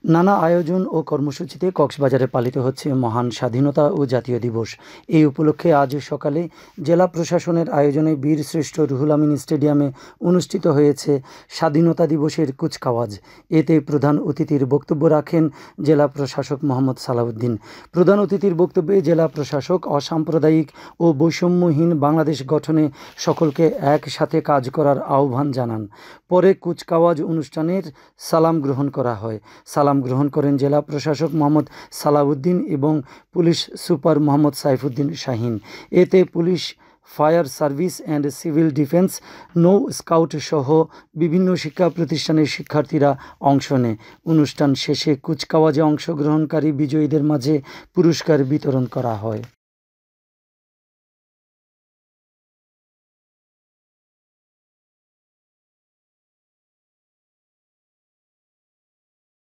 নানা আয়োজন ও কর্মসূচিতে কক্সবাজারে পালিত হচ্ছে মহান স্বাধীনতা ও জাতীয় দিবস। এই উপলক্ষে আজ সকালে জেলা প্রশাসনের আয়োজনে বীরশ্রেষ্ঠ রুহুল আমিন স্টেডিয়ামে অনুষ্ঠিত হয়েছে স্বাধীনতা দিবসের কুচকাওয়াজ। এতে প্রধান অতিথির বক্তব্য রাখেন জেলা প্রশাসক মোহাম্মদ সালাউদ্দিন। প্রধান অতিথির বক্তব্যে জেলা প্রশাসক অসাম্প্রদায়িক ও বৈষম্যহীন বাংলাদেশ গঠনে সকলকে একসাথে কাজ করার আহ্বান জানান। পরে কুচকাওয়াজ অনুষ্ঠানের সালাম গ্রহণ করা হয়। সালাম গ্রহণ করেন জেলা প্রশাসক মোহাম্মদ সালাউদ্দিন এবং পুলিশ সুপার মোহাম্মদ সাইফুদ্দিন শাহিন। এতে police, fire service and civil defence, নৌ স্কাউট সহ বিভিন্ন শিক্ষা প্রতিষ্ঠানের শিক্ষার্থীরা অংশ নেয়। অনুষ্ঠান শেষে কুচকাওয়াজে অংশগ্রহণকারী বিজয়ীদের মাঝে পুরস্কার বিতরণ করা হয়।